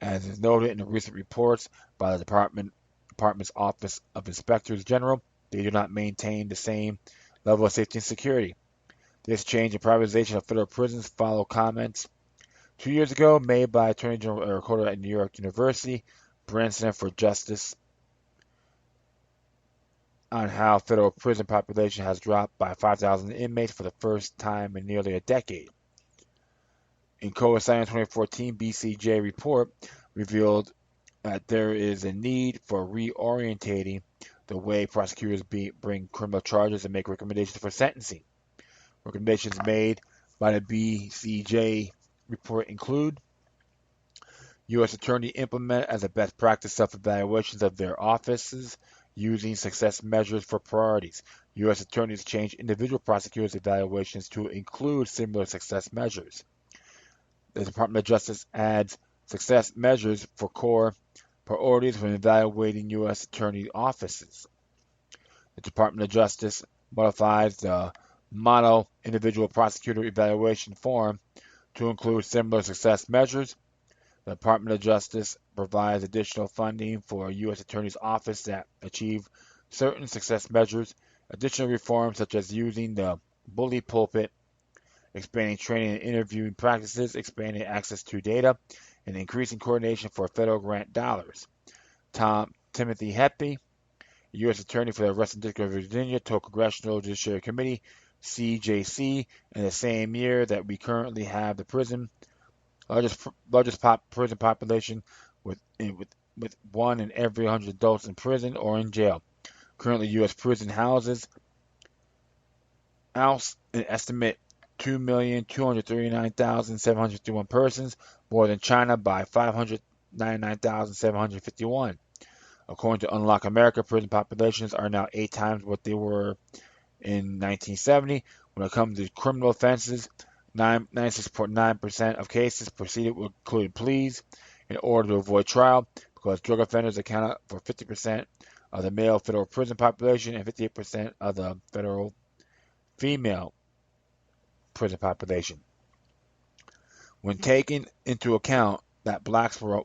as is noted in the recent reports by the department's Office of Inspectors General. They do not maintain the same level of safety and security. This change in privatization of federal prisons followed comments 2 years ago made by Attorney General Eric Holder at New York University Branson for Justice on how federal prison population has dropped by 5,000 inmates for the first time in nearly a decade. In co-assigned 2014 BCJ report revealed that there is a need for reorientating the way prosecutors bring criminal charges and make recommendations for sentencing. Recommendations made by the BCJ report include U.S. Attorney implement as a best practice self-evaluations of their offices using success measures for priorities. U.S. Attorneys change individual prosecutors' evaluations to include similar success measures. The Department of Justice adds success measures for core priorities when evaluating U.S. Attorney offices. The Department of Justice modifies the model individual prosecutor evaluation form to include similar success measures. The Department of Justice provides additional funding for U.S. Attorney's Office that achieve certain success measures. Additional reforms such as using the bully pulpit, expanding training and interviewing practices, expanding access to data, and increasing coordination for federal grant dollars. Timothy Heppy, U.S. Attorney for the Western District of Virginia, told Congressional Judiciary Committee, CJC, in the same year that we currently have the largest prison population with 1 in every 100 adults in prison or in jail. Currently, U.S. prison houses an estimate 2,239,751 persons, more than China by 599,751. According to Unlock America, prison populations are now 8 times what they were in 1970. When it comes to criminal offenses, 96.9% of cases proceeded with included pleas in order to avoid trial, because drug offenders account for 50% of the male federal prison population and 58% of the federal female prison population. When taken into account that blacks were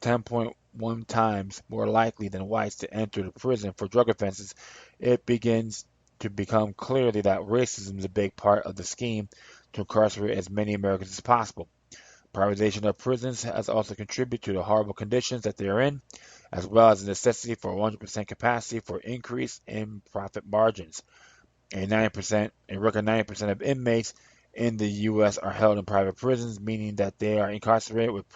10.1 times more likely than whites to enter the prison for drug offenses, it begins to become clearly that racism is a big part of the scheme to incarcerate as many Americans as possible. Privatization of prisons has also contributed to the horrible conditions that they are in, as well as the necessity for 100% capacity for increase in profit margins. A record 90% of inmates in the U.S. are held in private prisons, meaning that they are incarcerated with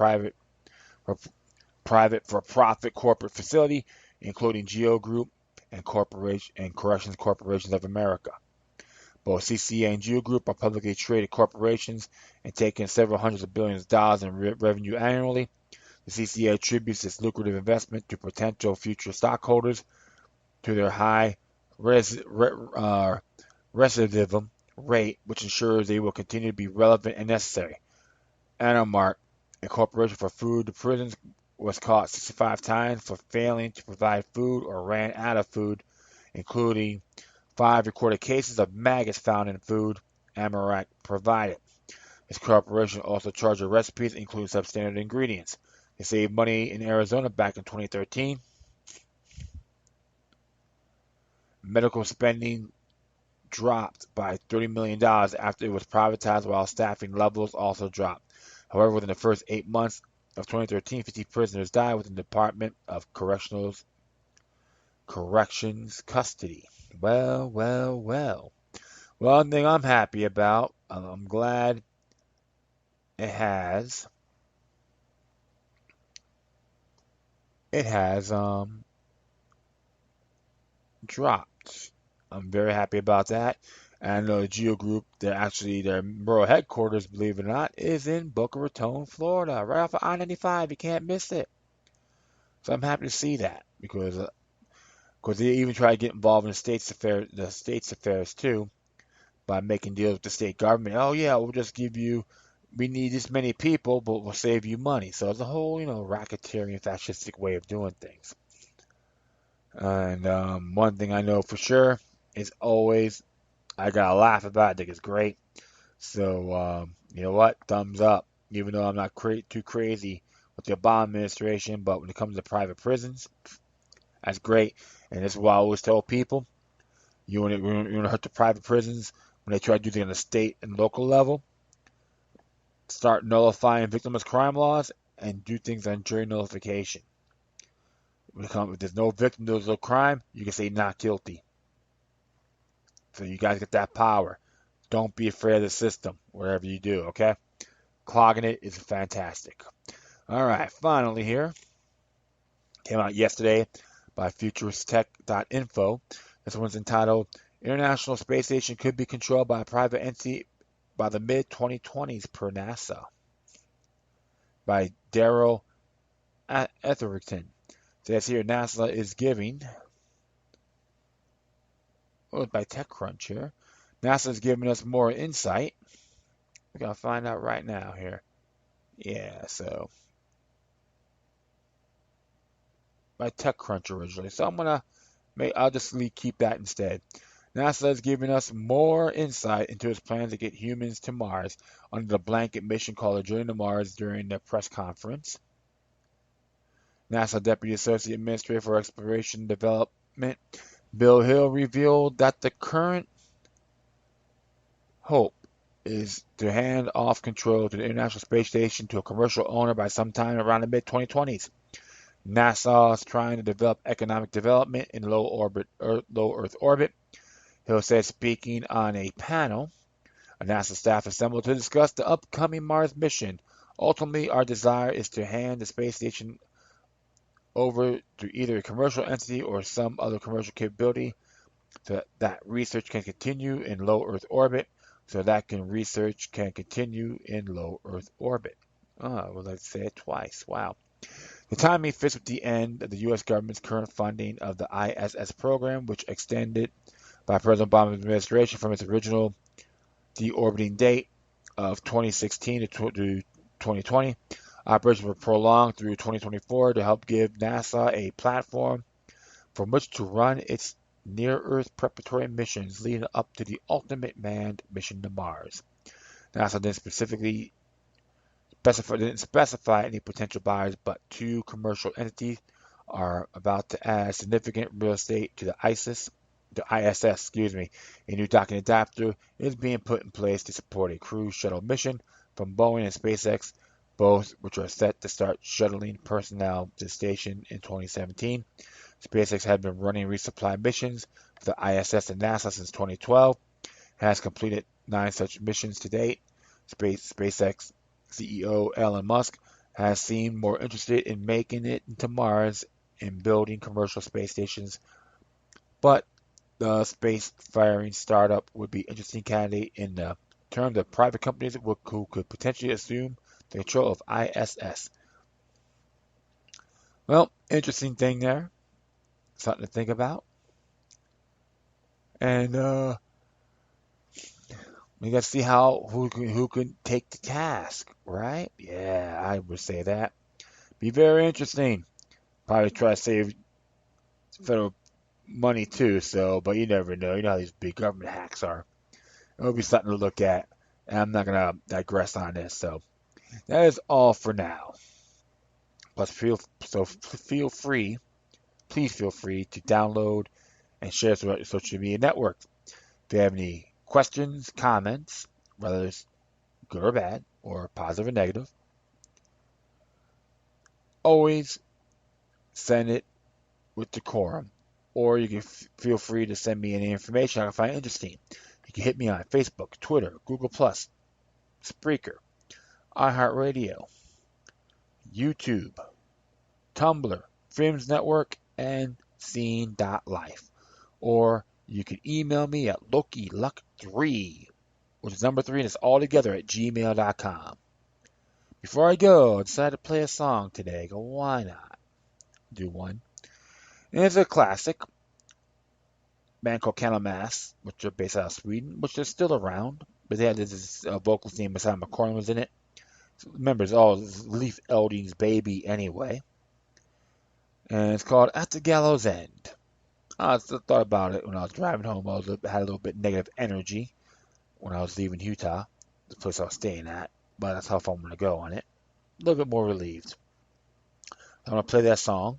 for-profit corporate facility, including GEO Group and Corrections Corporations of America. Both CCA and GEO Group are publicly traded corporations and take in several hundreds of billions of dollars in revenue annually. The CCA attributes its lucrative investment to potential future stockholders, to their high recidivism rate, which ensures they will continue to be relevant and necessary. Anamark, a corporation for food to prisons, was caught 65 times for failing to provide food or ran out of food, including 5 recorded cases of maggots found in food Amarak provided. This corporation also charged recipes including substandard ingredients. They saved money in Arizona back in 2013. Medical spending dropped by $30 million after it was privatized, while staffing levels also dropped. However, within the first 8 months of 2013, 50 prisoners died within the Department of Corrections custody. Well. One thing I'm happy about, I'm glad it has dropped. I'm very happy about that. And I know the GEO Group, their rural headquarters, believe it or not, is in Boca Raton, Florida, right off of I-95. You can't miss it. So I'm happy to see that, because Because they even try to get involved in the state's affairs too, by making deals with the state government. Oh yeah, we need this many people, but we'll save you money. So it's a whole, racketeering, fascistic way of doing things. And one thing I know for sure is always I gotta laugh about it. I think it's great. So you know what? Thumbs up. Even though I'm not too crazy with the Obama administration, but when it comes to private prisons, that's great. And this is what I always tell people: you want to hurt the private prisons when they try to do things on the state and local level. Start nullifying victimless crime laws and do things on jury nullification. If there's no victim to a crime, you can say not guilty. So you guys get that power. Don't be afraid of the system, whatever you do, okay? Clogging it is fantastic. All right, finally here. Came out yesterday by futuristtech.info. This one's entitled International Space Station Could Be Controlled by a Private Entity by the mid-2020s per NASA. By Daryl Etherington. It says here NASA is giving, by TechCrunch here, NASA is giving us more insight. We're going to find out right now here. Yeah, so by TechCrunch originally. So I'll just keep that instead. NASA is giving us more insight into its plans to get humans to Mars under the blanket mission called A Journey to Mars during the press conference. NASA Deputy Associate Administrator for Exploration and Development Bill Hill revealed that the current hope is to hand off control to the International Space Station to a commercial owner by sometime around the mid-2020s. NASA is trying to develop economic development in low Earth orbit. Hill said, speaking on a panel, a NASA staff assembled to discuss the upcoming Mars mission. Ultimately, our desire is to hand the space station over to either a commercial entity or some other commercial capability so that research can continue in low Earth orbit. Research can continue in low Earth orbit. Oh, well, let's say it twice. Wow. The timing fits with the end of the U.S. government's current funding of the ISS program, which extended by President Obama's administration from its original deorbiting date of 2016 to 2020. Operations were prolonged through 2024 to help give NASA a platform from which to run its near-Earth preparatory missions leading up to the ultimate manned mission to Mars. NASA didn't specify any potential buyers, but two commercial entities are about to add significant real estate to the ISS. A new docking adapter is being put in place to support a crew shuttle mission from Boeing and SpaceX, both which are set to start shuttling personnel to the station in 2017. SpaceX had been running resupply missions for the ISS and NASA since 2012, has completed 9 such missions to date. SpaceX CEO Elon Musk has seemed more interested in making it to Mars and building commercial space stations, but the space-faring startup would be an interesting candidate in the terms of private companies who could potentially assume the control of ISS. Well, interesting thing there. Something to think about. And we got to see who can take the task, right? Yeah, I would say that. Be very interesting. Probably try to save federal money too. So, but you never know. You know how these big government hacks are. It'll be something to look at. And I'm not gonna digress on this. So that is all for now. Plus, please feel free to download and share throughout your social media networks. If you have any questions, comments, whether it's good or bad, or positive or negative, always send it with decorum. Or you can feel free to send me any information I can find interesting. You can hit me on Facebook, Twitter, Google+, Spreaker, iHeartRadio, YouTube, Tumblr, Freedoms Network, and Scene.life. Or you can email me at LokiLuck3, which is number 3, and it's all together at gmail.com. Before I go, I decided to play a song today. Go, why not? Do one. And it's a classic. band called Candlemass, which are based out of Sweden, which is still around. But they had this vocal theme beside McCorn was in it. So remember, it's all Leif Elding's baby anyway. And it's called At the Gallows End. I thought about it when I was driving home. Had a little bit negative energy when I was leaving Utah, the place I was staying at. But that's how far I'm going to go on it. A little bit more relieved. I'm going to play that song.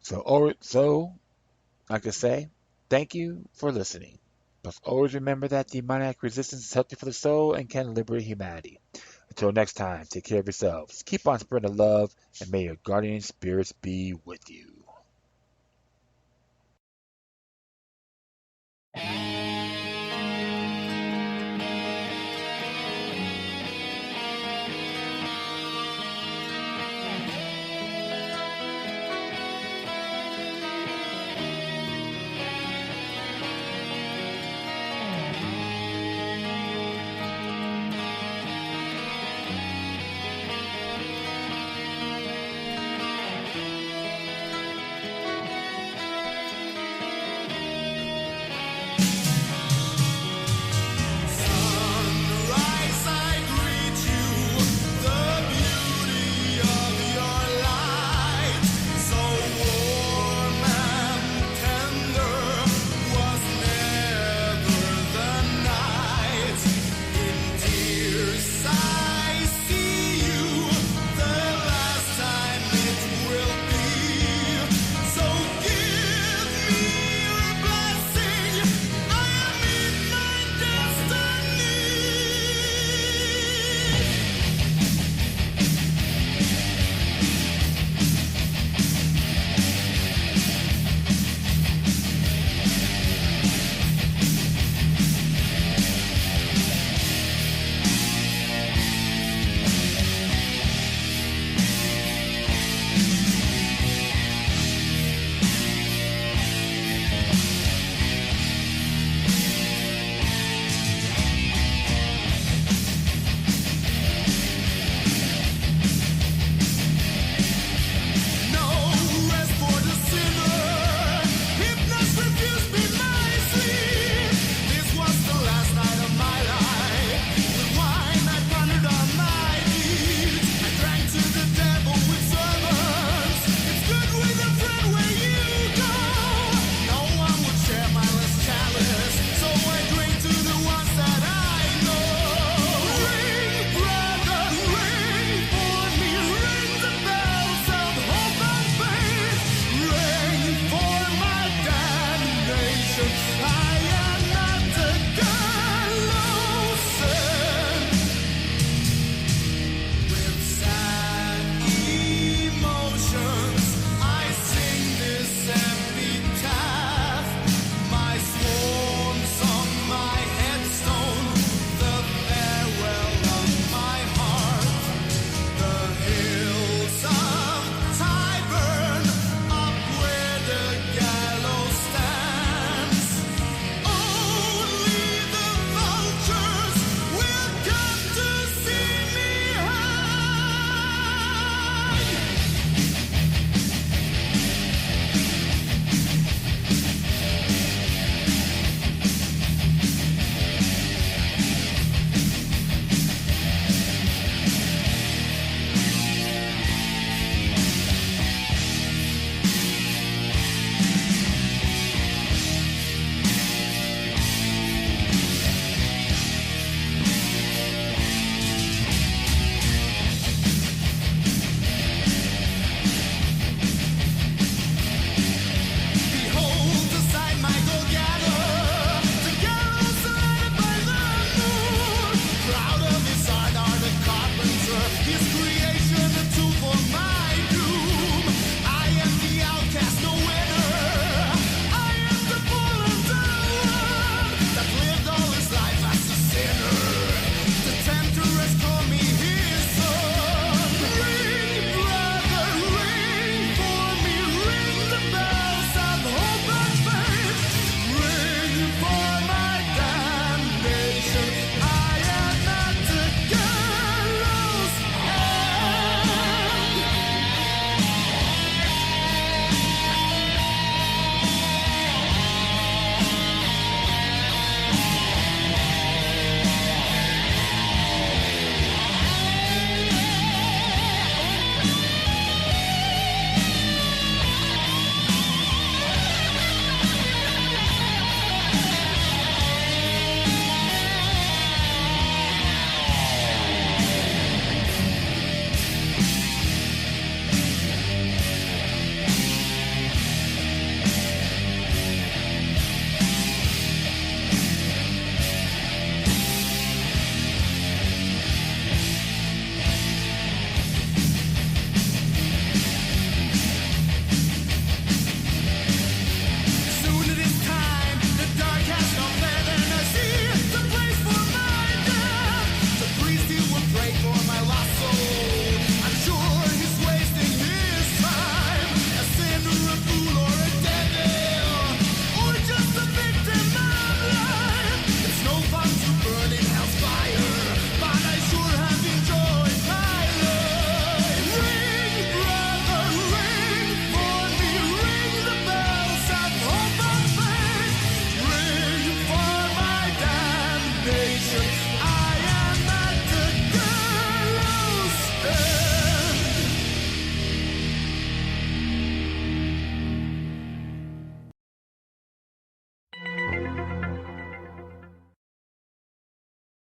So, like I say, thank you for listening. But always remember that demoniac resistance is healthy for the soul and can liberate humanity. Until next time, take care of yourselves. Keep on spreading love, and may your guardian spirits be with you.